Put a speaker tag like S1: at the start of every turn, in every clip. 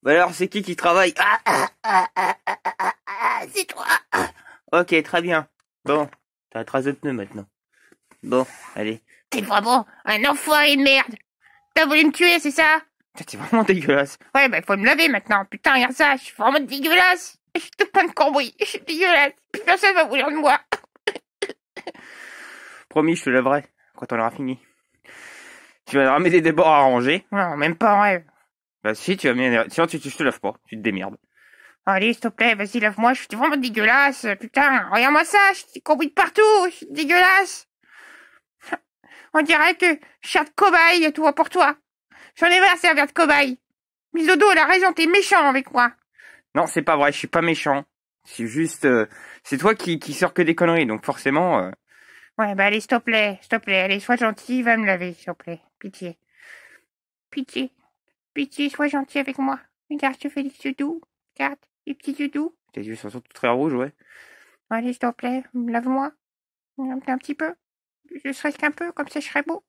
S1: Bah alors, c'est qui travaille?
S2: C'est toi.
S1: Ok, très bien. Bon, t'as la trace de pneu maintenant. Bon, allez.
S2: T'es vraiment un enfoiré de merde. T'as voulu me tuer, c'est ça?
S1: C'est vraiment dégueulasse.
S2: Ouais, bah faut me laver maintenant. Putain, regarde ça, je suis vraiment dégueulasse. Je suis tout plein de cambouis, je suis dégueulasse. Plus personne va vouloir de moi.
S1: Promis, je te laverai quand on aura fini. Tu vas ramener des bords à ranger.
S2: Non, même pas en rêve.
S1: Bah si, tu vas venir. Sinon, je te lave pas. Tu te démerdes.
S2: Allez, s'il te plaît, vas-y, lave-moi, je suis vraiment dégueulasse. Putain, regarde-moi ça, je suis cambouis de partout, je suis dégueulasse. On dirait que je sers de cobaye, tout va pour toi. J'en ai marre de servir de cobaye. Misodo, elle a raison, t'es méchant avec moi.
S1: Non, c'est pas vrai, je suis pas méchant. C'est juste... c'est toi qui sors que des conneries, donc forcément...
S2: Ouais, bah allez, s'il te plaît, allez, sois gentil, va me laver, s'il te plaît. Pitié. Pitié. Pitié, sois gentil avec moi. Regarde, je te fais des yeux doux. Regarde, les petits yeux doux.
S1: Tes yeux sont tous très rouges, ouais.
S2: Allez, s'il te plaît, lave-moi. Un petit peu. Je serais qu'un peu, comme ça je serais beau.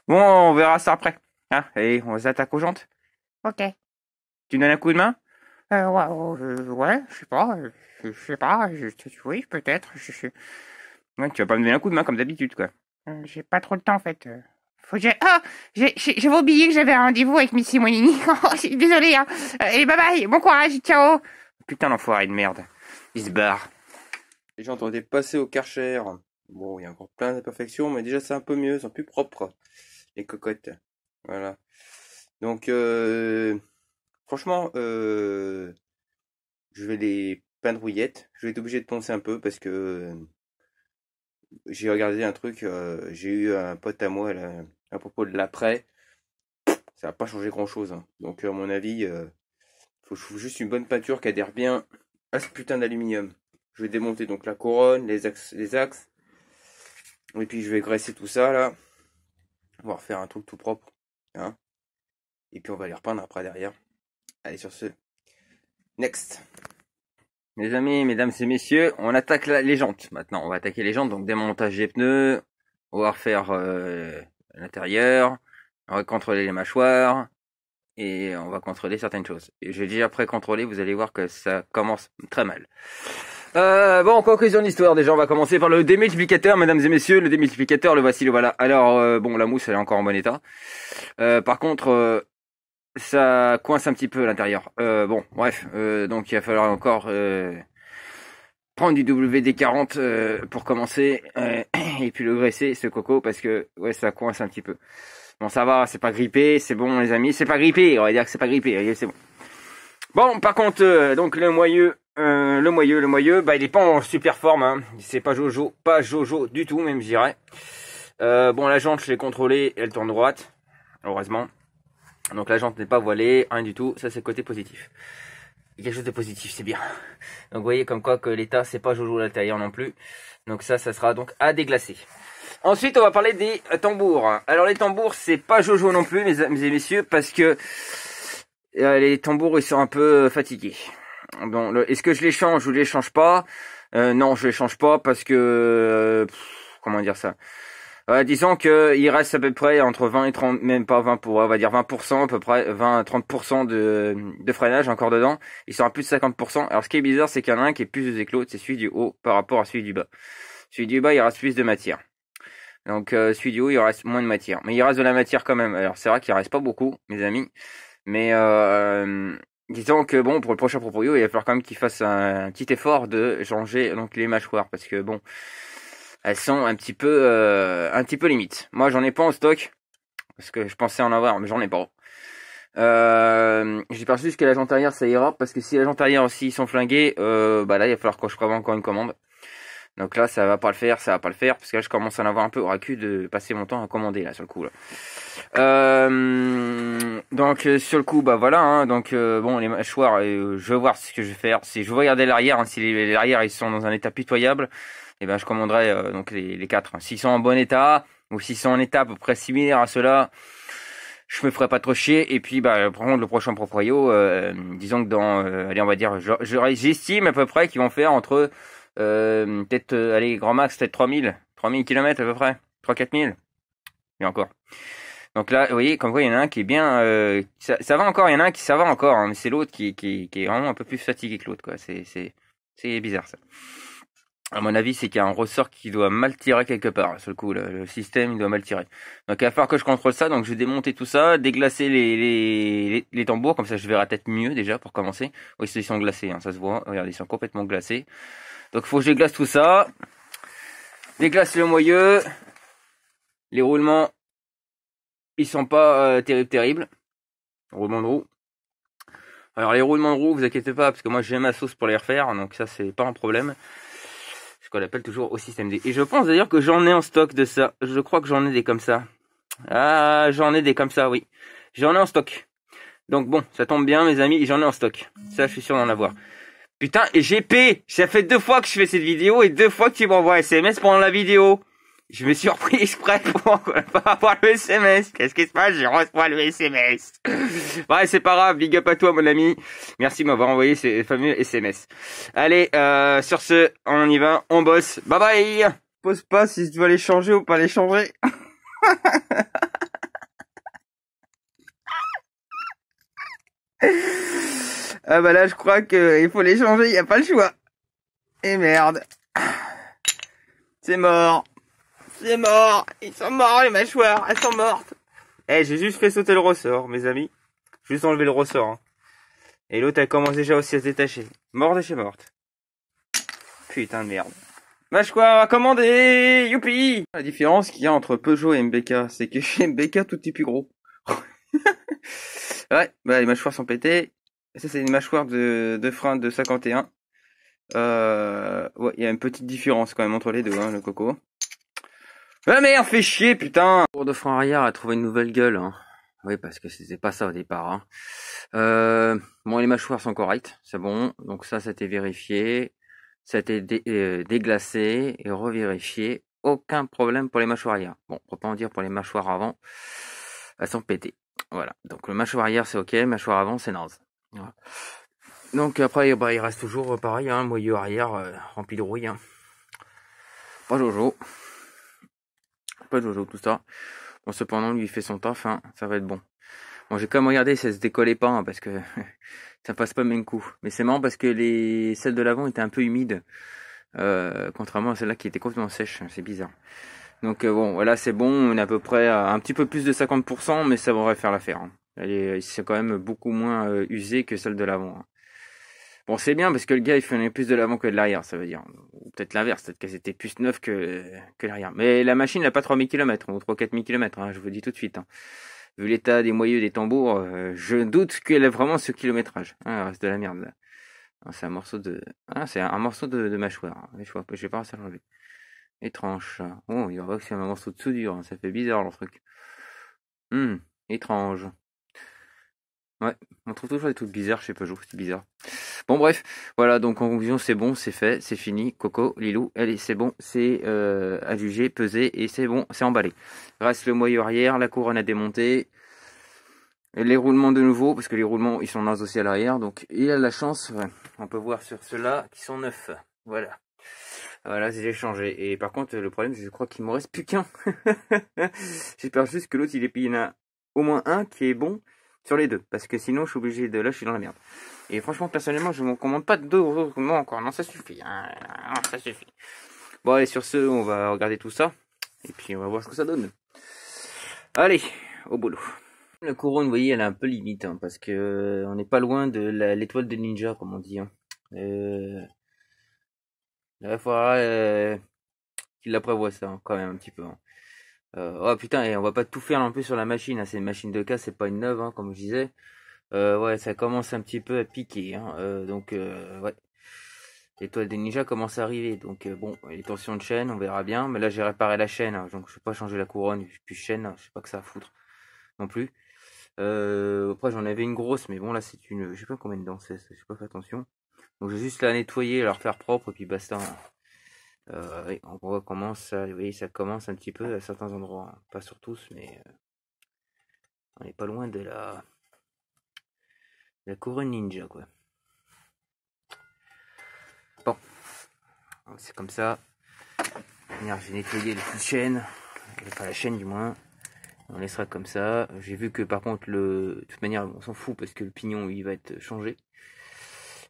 S1: Bon, on verra ça après. Hein, allez, on s'attaque aux jantes.
S2: Ok.
S1: Tu me donnes un coup de main?
S2: Ouais, je sais pas, oui, peut-être,
S1: Ouais, tu vas pas me donner un coup de main comme d'habitude, quoi.
S2: j'ai pas trop de temps, en fait. J'avais oublié que j'avais un rendez-vous avec Miss Simonini. Je suis désolée, hein. Et bye bye, bon courage, ciao.
S1: Putain, l'enfoiré de merde. Il se barre. Les jantes ont été passées au Karcher. Bon, il y a encore plein d'imperfections, mais déjà c'est un peu mieux, elles sont plus propres, les cocottes. Voilà. Donc, franchement, je vais les peindre rouillettes. Je vais être obligé de poncer un peu parce que j'ai regardé un truc, j'ai eu un pote à moi là, à propos de l'après. Ça va pas changer grand chose. Hein. Donc, à mon avis, faut juste une bonne peinture qui adhère bien à ce putain d'aluminium. Je vais démonter donc la couronne, les axes. Et puis je vais graisser tout ça là. On va refaire un truc tout propre. Hein. Et puis on va les repeindre après derrière. Allez sur ce. Next. Mes amis, mesdames et messieurs, on attaque les jantes maintenant. On va attaquer les jantes, donc démontage des pneus. On va refaire l'intérieur. On va contrôler les mâchoires. Et on va contrôler certaines choses. Et j'ai déjà pré-contrôlé, vous allez voir que ça commence très mal. Bon, conclusion de l'histoire, déjà on va commencer par le démultiplicateur, mesdames et messieurs, le démultiplicateur, le voici, le voilà. Alors, bon, la mousse elle est encore en bon état. Par contre, ça coince un petit peu à l'intérieur. Bon, bref, donc il va falloir encore prendre du WD-40 pour commencer, et puis le graisser, ce coco, parce que, ouais, ça coince un petit peu. Bon, ça va, c'est pas grippé, c'est bon les amis, c'est pas grippé, on va dire que c'est pas grippé, c'est bon. Bon, par contre, donc le moyeu, bah il est pas en super forme, hein. C'est pas Jojo du tout même je dirais. Bon, la jante je l'ai contrôlée, elle tourne droite, heureusement. Donc la jante n'est pas voilée, rien du tout, ça c'est le côté positif. Il y a quelque chose de positif, c'est bien. Donc vous voyez comme quoi que l'état c'est pas Jojo à l'intérieur non plus. Donc ça sera donc à déglacer. Ensuite on va parler des tambours. Alors les tambours c'est pas Jojo non plus mesdames et messieurs parce que les tambours ils sont un peu fatigués. Bon, est-ce que je les change ou je les change pas? Non, je les change pas parce que comment dire ça? Disons que il reste à peu près entre 20 et 30, même pas 20 on va dire 20% à peu près, 20 à 30% de freinage encore dedans. Ils sont à plus de 50%. Alors ce qui est bizarre, c'est qu'il y en a un qui est plus éclos, c'est celui du haut par rapport à celui du bas. Celui du bas, il reste plus de matière. Donc celui du haut, il reste moins de matière. Mais il reste de la matière quand même. Alors c'est vrai qu'il reste pas beaucoup, mes amis. Mais disons que bon, pour le prochain proprio, il va falloir quand même qu'il fasse un petit effort de changer donc les mâchoires. Parce que bon, elles sont un petit peu limite. Moi j'en ai pas en stock. Parce que je pensais en avoir, mais j'en ai pas. J'ai perçu jusqu'à la jante arrière, ça ira. Parce que si la jante arrière aussi ils sont flingués, bah là il va falloir que je prévoie encore une commande. Donc là ça va pas le faire, parce que là je commence à en avoir un peu au cul de passer mon temps à commander là sur le coup là. Donc sur le coup bah voilà hein, donc bon les mâchoires je vais voir ce que je vais faire. Si je veux regarder l'arrière, hein, si les arrières ils sont dans un état pitoyable, et ben je commanderai donc les 4. Hein. S'ils sont en bon état ou s'ils sont en état à peu près similaire à ceux-là, je me ferai pas trop chier. Et puis bah prendre le prochain proprio, disons que dans allez on va dire j'estime à peu près qu'ils vont faire entre peut-être allez grand max peut-être 3000 3000 km à peu près. 3-4000. Et encore. Donc là, vous voyez, comme quoi, il y en a un qui est bien... ça va encore, il y en a un qui ça va encore, hein, mais c'est l'autre qui est vraiment un peu plus fatigué que l'autre, quoi. C'est bizarre, ça. À mon avis, c'est qu'il y a un ressort qui doit mal tirer quelque part. Sur le coup, le système, il doit mal tirer. Donc, il va falloir que je contrôle ça. Donc, je vais démonter tout ça, déglacer les tambours. Comme ça, je verrai peut-être mieux, déjà, pour commencer. Oui, ils sont glacés, hein, ça se voit. Regardez, ils sont complètement glacés. Donc, il faut que je déglace tout ça. Déglace le moyeu. Les roulements, ils sont pas terribles. Roulement de roue. Alors, les roulements de roue, vous inquiétez pas, parce que moi, j'ai ma sauce pour les refaire. Donc, ça, c'est pas un problème. Ce qu'on appelle toujours au système D. Et je pense d'ailleurs que j'en ai en stock de ça. Je crois que j'en ai des comme ça. Ah, j'en ai des comme ça, oui. J'en ai en stock. Donc bon, ça tombe bien, mes amis, j'en ai en stock. Ça, je suis sûr d'en avoir. Putain, et GP, ça fait 2 fois que je fais cette vidéo et 2 fois que tu m'envoies un SMS pendant la vidéo. Je me suis repris exprès pour avoir le SMS. Qu'est-ce qui se passe? Je reçois le SMS. Ouais, c'est pas grave. Big up à toi, mon ami. Merci de m'avoir envoyé ces fameux SMS. Allez, sur ce, on y va. On bosse. Bye bye. Pose pas si tu dois les changer ou pas les changer. Ah bah là, je crois qu'il faut les changer. Il n'y a pas le choix. Et merde. C'est mort. C'est mort. Ils sont morts, les mâchoires. Elles sont mortes. Eh, j'ai juste fait sauter le ressort, mes amis. Juste enlever le ressort. Hein. Et l'autre, elle commence déjà aussi à se détacher. Morte de chez morte. Putain de merde. Mâchoire à commander. Youpi. La différence qu'il y a entre Peugeot et MBK, c'est que chez MBK, tout est plus gros. Ouais, bah les mâchoires sont pétées. Ça, c'est une mâchoire de frein de 51. Ouais, il y a une petite différence quand même entre les deux, hein, le coco. Ah merde, fait chier, putain! Le tour de frein arrière a trouvé une nouvelle gueule, hein. Oui, parce que c'était pas ça au départ, hein. Bon, les mâchoires sont correctes, c'est bon. Donc ça a été vérifié. Ça a été déglacé et revérifié. Aucun problème pour les mâchoires arrière. Bon, on peut pas en dire pour les mâchoires avant. Elles sont pétées. Voilà. Donc le mâchoire arrière, c'est ok. Mâchoire avant, c'est naze. Voilà. Donc après, bah, il reste toujours pareil, hein, moyeu arrière rempli de rouille. Hein. Pas Jojo. Pas Jojo, tout ça. Bon, cependant, lui, il fait son taf, hein, ça va être bon. Bon, j'ai quand même regardé si ça se décollait pas, hein, parce que ça passe pas le même coup. Mais c'est marrant parce que celles de l'avant étaient un peu humides, contrairement à celle-là qui était complètement sèche. C'est bizarre. Donc bon, voilà, c'est bon. On est à peu près à un petit peu plus de 50%, mais ça devrait faire l'affaire. Hein. C'est quand même beaucoup moins usé que celle de l'avant. Hein. Bon, c'est bien parce que le gars il fait plus de l'avant que de l'arrière, ça veut dire. Ou peut-être l'inverse, peut-être qu'elles étaient plus neuves que l'arrière. Mais la machine n'a pas 3000 km ou 3-4000 km, hein, je vous dis tout de suite. Hein. Vu l'état des moyeux des tambours, je doute qu'elle ait vraiment ce kilométrage. Ah, il reste de la merde là. Ah, c'est un morceau de. Ah, c'est un morceau de mâchoire. Je vais pas réussir à l'enlever. Étrange. Oh, il y aura que c'est un morceau de soudure, hein. Ça fait bizarre le truc. Étrange. Ouais, on trouve toujours des trucs bizarres chez Peugeot, c'est bizarre. Bon bref, voilà, donc en conclusion, c'est bon, c'est fait, c'est fini. Coco, Lilou, allez, c'est bon, c'est adjugé, pesé, et c'est bon, c'est emballé. Reste le moyeu arrière, la couronne à démonter, les roulements de nouveau, parce que les roulements, ils sont nazes aussi à l'arrière, donc il a la chance, ouais, on peut voir sur ceux-là, qui sont neufs. Voilà. Voilà, j'ai changé. Et par contre, le problème, je crois qu'il me reste plus qu'un. J'espère juste que l'autre, il y en a au moins un qui est bon sur les deux, parce que sinon je suis obligé de là, je suis dans la merde. Et franchement, personnellement, je ne m'en commande pas de deux roulements encore. Non, ça suffit. Hein. Non, ça suffit. Bon, allez, sur ce, on va regarder tout ça. Et puis, on va voir ce que ça donne. Allez, au boulot. La couronne, vous voyez, elle est un peu limite, hein, parce que on n'est pas loin de l'étoile de ninja, comme on dit. Hein. Là, il faudra qu'il la prévoie ça, hein, quand même, un petit peu. Hein. Oh putain, et on va pas tout faire non plus sur la machine. Hein. C'est une machine de casse, c'est pas une neuve, hein, comme je disais. Ouais, ça commence un petit peu à piquer. Hein. Donc, ouais. L'étoile des ninjas commence à arriver. Donc, bon, les tensions de chaîne, on verra bien. Mais là, j'ai réparé la chaîne. Hein, donc, je vais pas changer la couronne. J'ai plus de chaîne. Hein, je sais pas que ça va foutre non plus. Après, j'en avais une grosse. Mais bon, là, c'est une. Je sais pas combien dedans c'est. J'ai pas fait attention. Donc, j'ai juste la nettoyer, la refaire propre. Et puis, basta. Hein. Oui, on voit comment ça. Vous voyez, ça commence un petit peu à certains endroits. Hein. Pas sur tous, mais. On n'est pas loin de la couronne ninja, quoi. Bon, c'est comme ça.
S3: J'ai nettoyé les chaînes, pas la chaîne du moins. On laissera comme ça. J'ai vu que par contre, de toute manière, on s'en fout parce que le pignon il va être changé.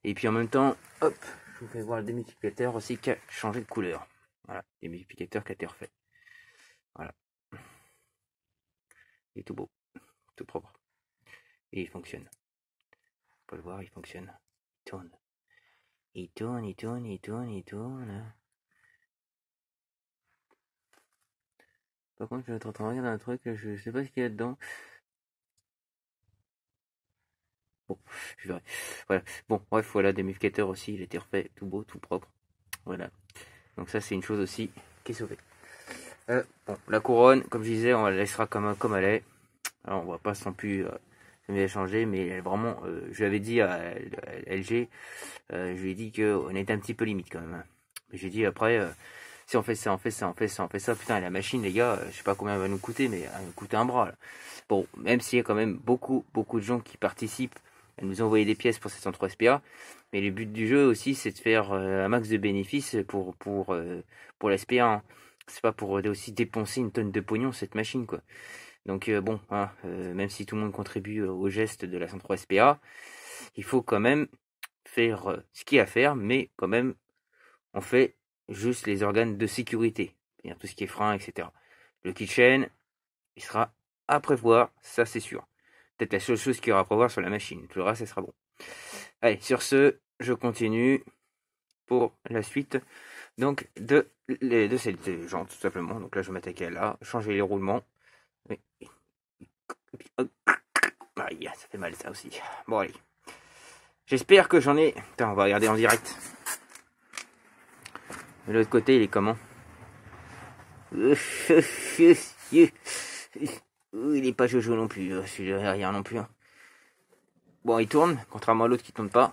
S3: Et puis en même temps, hop, je vous fais voir le démultiplicateur aussi qui a changé de couleur. Voilà, démultiplicateur qui a été refait. Voilà. Il est tout beau, tout propre. Et il fonctionne. On peut le voir, il fonctionne. Il tourne. Il tourne, il tourne, il tourne, il tourne. Par contre, je vais être en train de regarder un truc, je sais pas ce qu'il y a dedans. Bon, je verrai. Voilà. Bon, bref, voilà, démultiplicateur aussi, il était refait, tout beau, tout propre. Voilà. Donc ça, c'est une chose aussi qui est sauvée. Bon, la couronne, comme je disais, on la laissera comme elle est. Alors, on va pas sans plus la changer, mais elle est vraiment, je l'avais dit à LG, je lui ai dit qu'on était un petit peu limite quand même. Hein. J'ai dit après, si on fait ça, on fait ça, on fait ça, on fait ça, putain, la machine, les gars, je sais pas combien elle va nous coûter, mais elle va nous coûter un bras. Là. Bon, même s'il y a quand même beaucoup de gens qui participent, elle nous a envoyé des pièces pour cette 103 SPA, mais le but du jeu aussi, c'est de faire un max de bénéfices pour la SPA. Hein. C'est pas pour aussi dépenser une tonne de pognon cette machine, quoi. Donc bon, hein, même si tout le monde contribue au geste de la 103 SPA, il faut quand même faire ce qu'il y a à faire, mais quand même, on fait juste les organes de sécurité, c'est-à-dire tout ce qui est frein, etc. Le kitchen, il sera à prévoir, ça c'est sûr. Peut-être la seule chose qu'il y aura à prévoir sur la machine, tout le reste, ça sera bon. Allez, sur ce, je continue pour la suite donc de cette jantes, tout simplement. Donc là, je vais m'attaquer là, changer les roulements. Aïe, ça fait mal ça aussi. Bon, allez. J'espère que j'en ai... Putain, on va regarder en direct. De l'autre côté, il est comment? Il est pas jojo non plus, celui derrière non plus. Hein. Bon, il tourne, contrairement à l'autre qui tourne pas.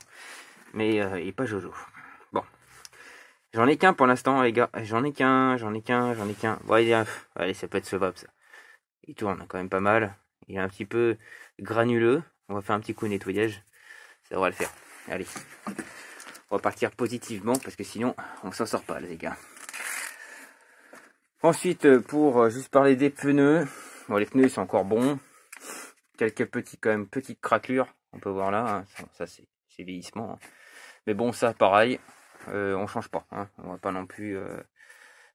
S3: Mais il est pas jojo. Bon. J'en ai qu'un pour l'instant, les gars. J'en ai qu'un. Bon, allez, ça peut être sauvable, ça. Il tourne quand même pas mal. Il est un petit peu granuleux. On va faire un petit coup de nettoyage. Ça devrait le faire. Allez. On va partir positivement parce que sinon, on s'en sort pas, les gars. Ensuite, pour juste parler des pneus. Bon, les pneus sont encore bons. Quelques petites craquelures. On peut voir là. Hein. Ça, c'est vieillissement. Hein. Mais bon, ça, pareil. On change pas. Hein. On va pas non plus,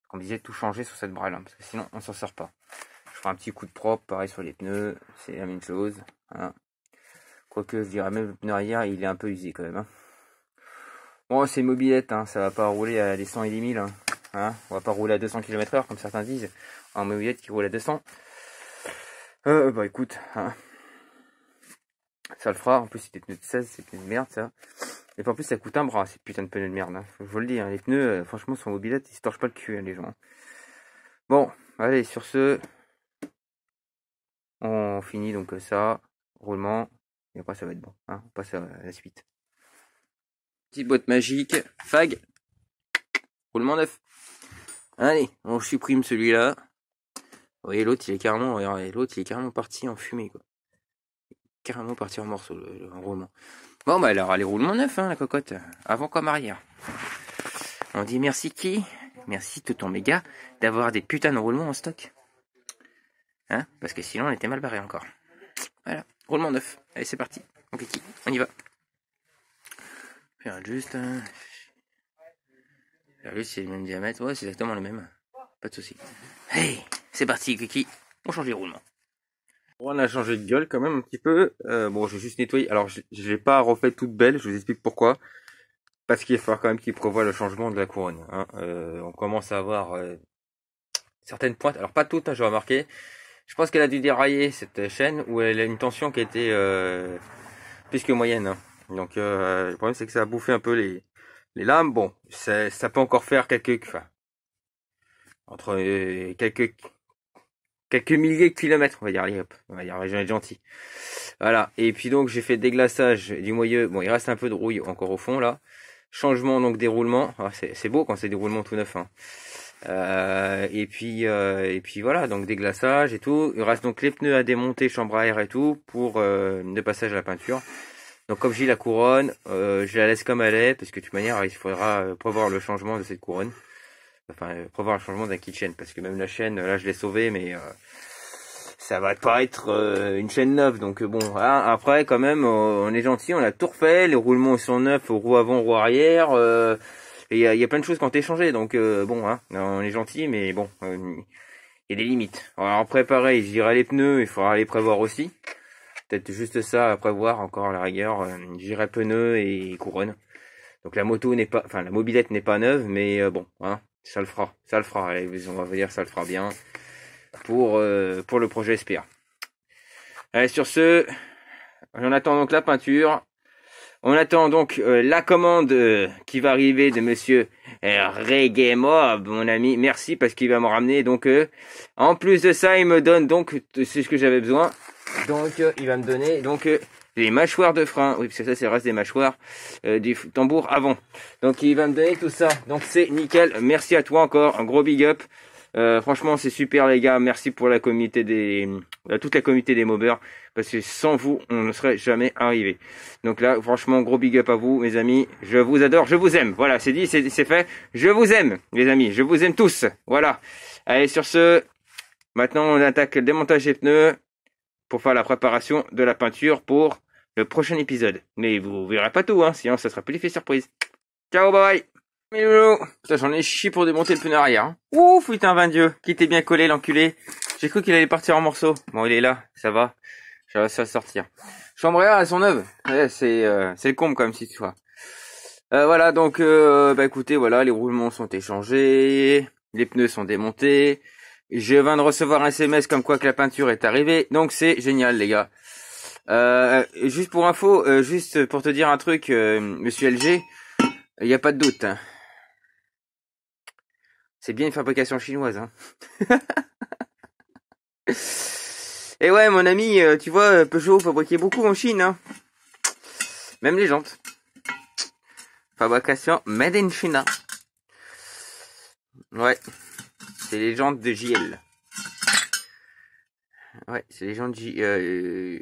S3: comme je disais, tout changer sur cette braille. Hein, parce que sinon, on s'en sort pas. Je ferai un petit coup de propre. Pareil sur les pneus. C'est la même chose. Hein. Quoique, je dirais même le pneu arrière, il est un peu usé quand même. Hein. Bon, c'est une mobilette, hein, ça va pas rouler à des 100 et des 1000. Hein. On va pas rouler à 200 km/h comme certains disent. En mobilette qui roule à 200. Bah écoute, hein. Ça le fera. En plus, c'est des pneus de 16, c'est des pneus de merde ça. Et puis en plus, ça coûte un bras, ces putains de pneus de merde. Hein. Je vous le dis, hein, les pneus, franchement, sur mobilette, ils se torchent pas le cul, hein, les gens. Bon, allez, sur ce, on finit donc ça. Roulement. Et après, ça va être bon. Hein. On passe à la suite. Petite boîte magique. Fag. Roulement neuf. Allez, on supprime celui-là. Vous voyez, l'autre, il est carrément parti en fumée, quoi. Carrément parti en morceaux, le roulement. Bon, bah alors, allez, roulement neuf, hein, la cocotte. Avant comme arrière. On dit merci qui? Merci tout ton méga d'avoir des putains de roulements en stock. Hein? Parce que sinon, on était mal barré encore. Voilà, roulement neuf. Allez, c'est parti. On y va. Faire juste. Faire juste, c'est le même diamètre. Ouais, c'est exactement le même. Pas de soucis. Hey, c'est parti, Kiki. On change les roulements. On a changé de gueule quand même un petit peu. Bon, j'ai juste nettoyé. Alors, je l'ai pas refait toute belle. Je vous explique pourquoi. Parce qu'il va falloir quand même qu'il prévoit le changement de la couronne. Hein. On commence à avoir certaines pointes. Alors, pas toutes, hein, j'ai remarqué. Je pense qu'elle a dû dérailler cette chaîne où elle a une tension qui a été plus que moyenne. Hein. Donc, le problème, c'est que ça a bouffé un peu les lames. Bon, ça peut encore faire entre quelques milliers de kilomètres, on va dire. Allez, hop, on va dire, je vais être gentil. Voilà. Et puis donc, j'ai fait déglaçage du moyeu. Bon, il reste un peu de rouille encore au fond, là. Changement, donc, des roulements. Ah, c'est beau quand c'est des roulements tout neufs, hein. Et puis voilà, donc déglaçage et tout. Il reste donc les pneus à démonter, chambre à air et tout, pour le passage à la peinture. Donc comme je dis, la couronne, je la laisse comme elle est, parce que de toute manière, il faudra prévoir le changement de cette couronne. Enfin, prévoir un changement d'un kit de chaîne, parce que même la chaîne, là, je l'ai sauvée, mais ça va pas être une chaîne neuve. Donc bon, hein, après, quand même, on est gentil, on a tout refait, les roulements sont neufs, roue avant, roue arrière, et il y a plein de choses qui ont été changées. Donc bon, hein, on est gentil, mais bon, il y a des limites. Alors après, pareil, je dirais les pneus, il faudra les prévoir aussi. Peut-être juste ça à prévoir encore à la rigueur. J'irai pneus et couronne. Donc la moto n'est pas, enfin la mobilette n'est pas neuve, mais bon, hein, ça le fera. Allez, on va dire ça le fera bien pour le projet Espire. Allez, sur ce, on attend donc la peinture. On attend donc la commande qui va arriver de monsieur Reggae Mob, mon ami. Merci parce qu'il va me ramener. Donc en plus de ça, il me donne donc c'est ce que j'avais besoin. Donc il va me donner donc les mâchoires de frein. Oui, parce que ça c'est le reste des mâchoires du tambour avant. Donc il va me donner tout ça. Donc c'est nickel. Merci à toi encore. Un gros big up. Franchement, c'est super les gars. Merci pour la communauté toute la communauté des mobbers. Parce que sans vous, on ne serait jamais arrivé. Donc là, franchement, gros big up à vous, mes amis. Je vous adore, je vous aime. Voilà, c'est dit, c'est fait. Je vous aime, les amis. Je vous aime tous. Voilà. Allez, sur ce, maintenant, on attaque le démontage des pneus pour faire la préparation de la peinture pour le prochain épisode. Mais vous verrez pas tout, hein. Sinon, ça sera plus l'effet surprise. Ciao, bye bye. Mais putain, j'en ai chié pour démonter le pneu arrière. Hein. Ouf, putain, 20 Dieu. Qui était bien collé, l'enculé. J'ai cru qu'il allait partir en morceaux. Bon, il est là, ça va. Je vais réussir à sortir. Chambre à elles sont neuves. Ouais, c'est le comble quand même, si tu vois. Voilà, donc, bah écoutez, voilà, les roulements sont échangés. Les pneus sont démontés. Je viens de recevoir un SMS comme quoi que la peinture est arrivée. Donc c'est génial, les gars. Juste pour info, juste pour te dire un truc, monsieur LG, il n'y a pas de doute. Hein. C'est bien une fabrication chinoise. Hein. Et ouais, mon ami, tu vois, Peugeot fabriquait beaucoup en Chine. Hein. Même les jantes. Fabrication made in China. Ouais. C'est les jantes de JL. Ouais, c'est les jantes de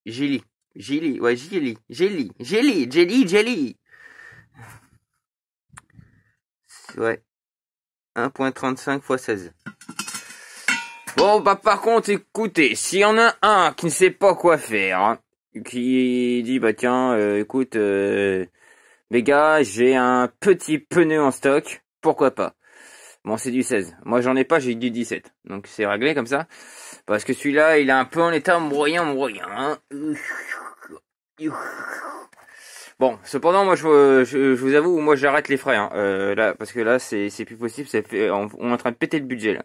S3: Gilly. Gilly, ouais, Gilly. Jelly. Ouais. 1.35 x 16. Bon, bah par contre, écoutez, s'il y en a un qui ne sait pas quoi faire, hein, qui dit, bah tiens, écoute, les gars, j'ai un petit pneu en stock, pourquoi pas. Bon, c'est du 16. Moi, j'en ai pas, j'ai du 17. Donc, c'est réglé comme ça. Parce que celui-là, il est un peu en état moyen. Hein. Bon, cependant, moi, je vous avoue, moi, j'arrête les frais. Hein. Là, parce que là, c'est plus possible. On est en train de péter le budget, là.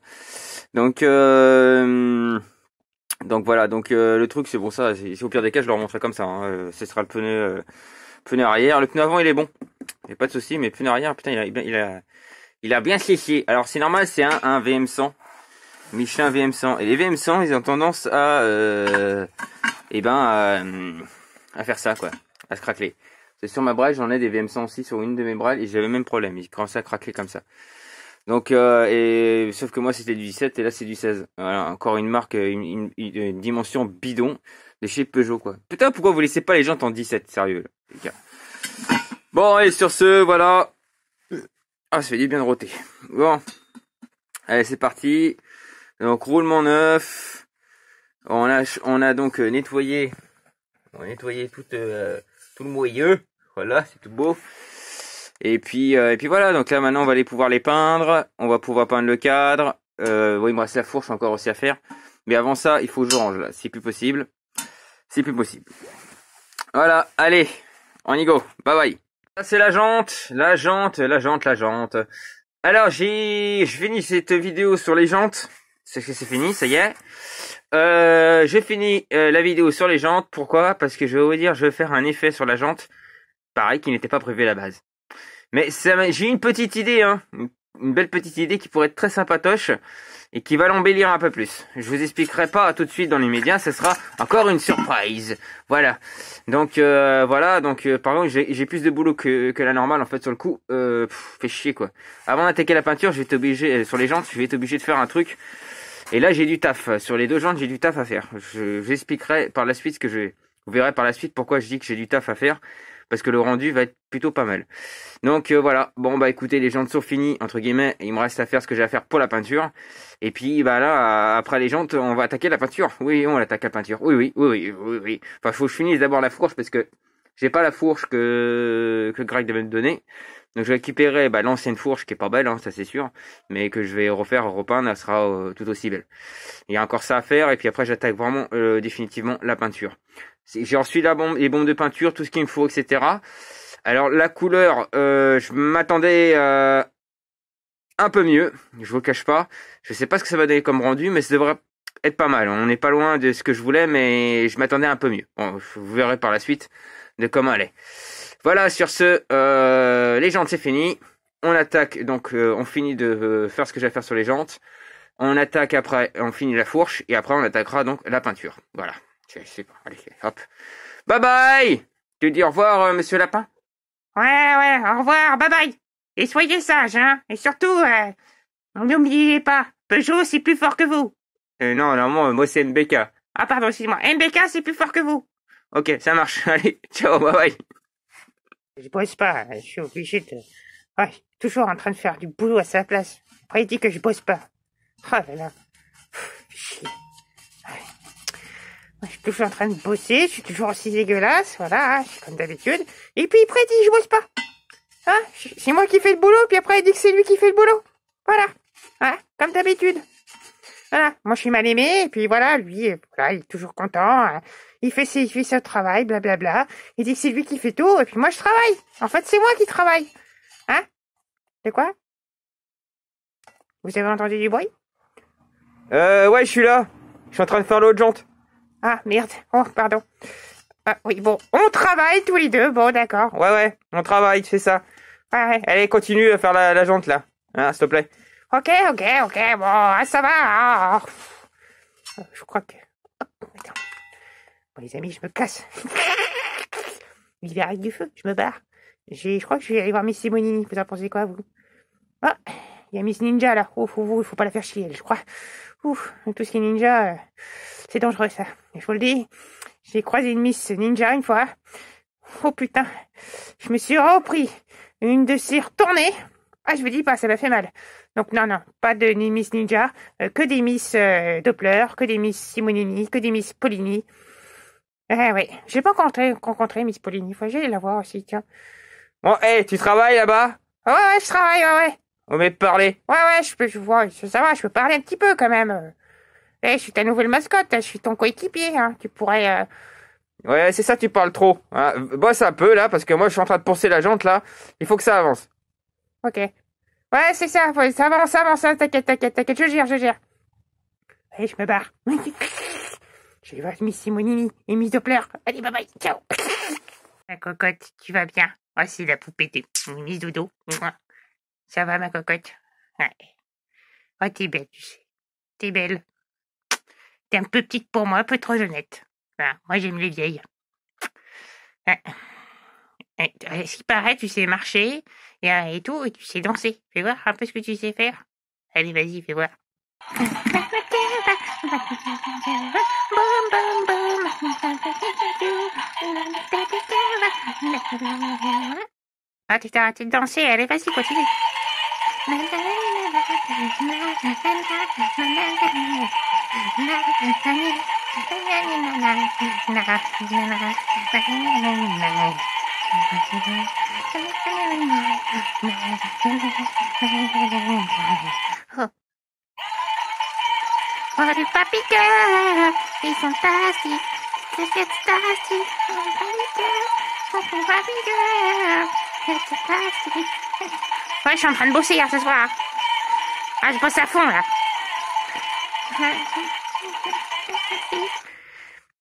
S3: Donc voilà. Donc, le truc, c'est pour ça. C'est au pire des cas, je leur montrerai comme ça. Hein. Ce sera le pneu arrière. Le pneu avant, il est bon. Il n'y a pas de souci. Mais le pneu arrière, putain, il a bien séché. Alors c'est normal, c'est un VM100. Michelin VM100. Et les VM100, ils ont tendance à faire ça, quoi. À se craquer. C'est sur ma braille, j'en ai des VM100 aussi sur une de mes brailes et j'avais le même problème. Ils commençaient à craquer comme ça. Donc, sauf que moi c'était du 17 et là c'est du 16. Voilà, encore une marque, une dimension bidon de chez Peugeot, quoi. Putain, pourquoi vous laissez pas les jantes en 17, sérieux, là, les gars. Bon, et sur ce, voilà. Ah, ça fait du bien de roter. Bon. Allez, c'est parti. Donc, roulement neuf. On a donc nettoyé. On a nettoyé tout le moyeu. Voilà, c'est tout beau. Et puis voilà. Donc là, maintenant, on va pouvoir les peindre. On va pouvoir peindre le cadre. Oui, il me reste la fourche encore aussi à faire. Mais avant ça, il faut que je range, là. C'est plus possible. Voilà. Allez. On y go. Bye bye. C'est la jante. Alors, je finis cette vidéo sur les jantes. C'est fini, ça y est. J'ai fini la vidéo sur les jantes. Pourquoi? Parce que je vais vous dire, je vais faire un effet sur la jante. Pareil, qui n'était pas prévu à la base. Mais j'ai une petite idée, hein. Une belle petite idée qui pourrait être très sympatoche. Et qui va l'embellir un peu plus. Je vous expliquerai pas tout de suite dans les médias, ce sera encore une surprise. Voilà. Donc voilà, par contre j'ai plus de boulot que la normale en fait sur le coup. Fait chier quoi. Avant d'attaquer la peinture, je vais être obligé sur les jantes, je vais être obligé de faire un truc. Et là j'ai du taf. Sur les deux jantes, j'ai du taf à faire. J'expliquerai par la suite vous verrez par la suite pourquoi je dis que j'ai du taf à faire. parce que le rendu va être plutôt pas mal. Donc voilà, bon bah écoutez, les jantes sont finies, entre guillemets, il me reste à faire ce que j'ai à faire pour la peinture. Et puis bah là, après les jantes, on va attaquer la peinture. Oui, on attaque la peinture. Oui. Enfin, faut que je finisse d'abord la fourche, parce que j'ai pas la fourche que Greg devait me donner. Donc je vais récupérer l'ancienne fourche qui est pas belle, hein, ça c'est sûr, mais que je vais repeindre, elle sera tout aussi belle. Il y a encore ça à faire, et puis après j'attaque vraiment définitivement la peinture. J'ai reçu les bombes de peinture, tout ce qu'il me faut, etc. Alors la couleur, je m'attendais un peu mieux, je vous cache pas. Je sais pas ce que ça va donner comme rendu, mais ça devrait être pas mal. On n'est pas loin de ce que je voulais, mais je m'attendais un peu mieux. Bon, vous verrez par la suite de comment elle est. Voilà, sur ce, les jantes c'est fini. On attaque, donc on finit de faire ce que j'ai à faire sur les jantes. On attaque après, on finit la fourche, et après on attaquera donc la peinture. Voilà, c'est bon, allez, hop. Bye bye. Tu dis au revoir, monsieur Lapin?
S2: Ouais, au revoir, bye bye. Et soyez sages, hein. Et surtout, n'oubliez pas, Peugeot c'est plus fort que vous.
S3: Non, moi c'est MBK.
S2: Ah pardon, excusez-moi, MBK c'est plus fort que vous.
S3: Ok, ça marche, allez, ciao, bye bye.
S2: Je bosse pas, je suis obligé de... Ouais, toujours en train de faire du boulot à sa place. Après il dit que je bosse pas. Oh là là. Chier. Ouais. Je suis toujours en train de bosser, je suis toujours aussi dégueulasse, voilà, hein, comme d'habitude. Et puis après il dit que je bosse pas. Hein, c'est moi qui fais le boulot, puis après il dit que c'est lui qui fait le boulot. Voilà. Hein, comme d'habitude. Voilà, moi je suis mal aimé, et puis voilà, lui, voilà, il est toujours content, hein. Il fait son travail, blablabla. Il dit que c'est lui qui fait tout, et puis moi je travaille. En fait, c'est moi qui travaille. Hein? C'est quoi? Vous avez entendu du bruit?
S3: Ouais, je suis là. Je suis en train de faire l'autre jante.
S2: Ah, merde. Oh, pardon. Ah, oui, bon, on travaille tous les deux, bon, d'accord.
S3: Ouais, on travaille, c'est ça.
S2: Ouais.
S3: Allez, continue à faire la jante, là. Hein, s'il te plaît.
S2: Ok, bon, ah, ça va. Ah. Je crois que... Attends. Bon, les amis, je me casse. L'hiver avec du feu, je me barre. Je crois que je vais aller voir Miss Simonini. Vous en pensez quoi, vous? Ah, il y a Miss Ninja, là. Ouf, il faut pas la faire chier, elle, je crois. Ouf, tout ce qui est ninja, c'est dangereux, ça. Je vous le dis, j'ai croisé une Miss Ninja une fois. Oh, putain. Je me suis repris une de ces retournées. Ah, je vous dis pas, ça m'a fait mal. Donc, non, pas de Miss Ninja, que des Miss Doppler, que des Miss Simonini, que des Miss Polini. Ouais, j'ai pas rencontré Miss Polini. Faut que j'aille la voir aussi, tiens.
S3: Bon, tu travailles là-bas?
S2: Ouais, je travaille, ouais.
S3: On va parler.
S2: Ouais, ça va, je peux parler un petit peu quand même. Je suis ta nouvelle mascotte, je suis ton coéquipier, hein. Tu pourrais...
S3: Ouais, c'est ça, tu parles trop. Hein. Bosse un peu là, parce que moi je suis en train de poncer la jante là. Il faut que ça avance.
S2: Ok. Ouais, c'est ça, ça avance, t'inquiète, je gère. Allez, je me barre. Je vais voir Miss Simonini et Miss Doppler. Allez, bye bye, ciao. Ma cocotte, tu vas bien? Oh, c'est la poupée de Miss Dodo. Ça va, ma cocotte? Ouais. Oh, t'es belle, tu sais. T'es belle. T'es un peu petite pour moi, un peu trop honnête. Enfin, moi, j'aime les vieilles. Ce qui paraît, tu sais marcher et tout, et tu sais danser. Fais voir un peu ce que tu sais faire. Allez, vas-y, fais voir. Ah, tu t'es arrêté de danser. Allez, vas-y, continue. Oh, les papy girls, ils sont fantastiques, c'est fantastique. Oh, les papy girls, c'est fantastique. Ouais, je suis en train de bosser hier ce soir. Ah, je bosse à fond là.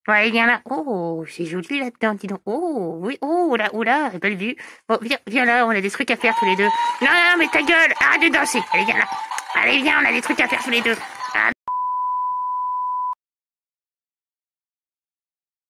S2: Ouais, il y en a. Oh, c'est joli là-dedans, dis donc. Oh, oui, oh là, belle vue. Bon, viens là, on a des trucs à faire tous les deux. Non, mais ta gueule, arrête de danser. Allez, viens là. Allez, viens, on a des trucs à faire tous les deux.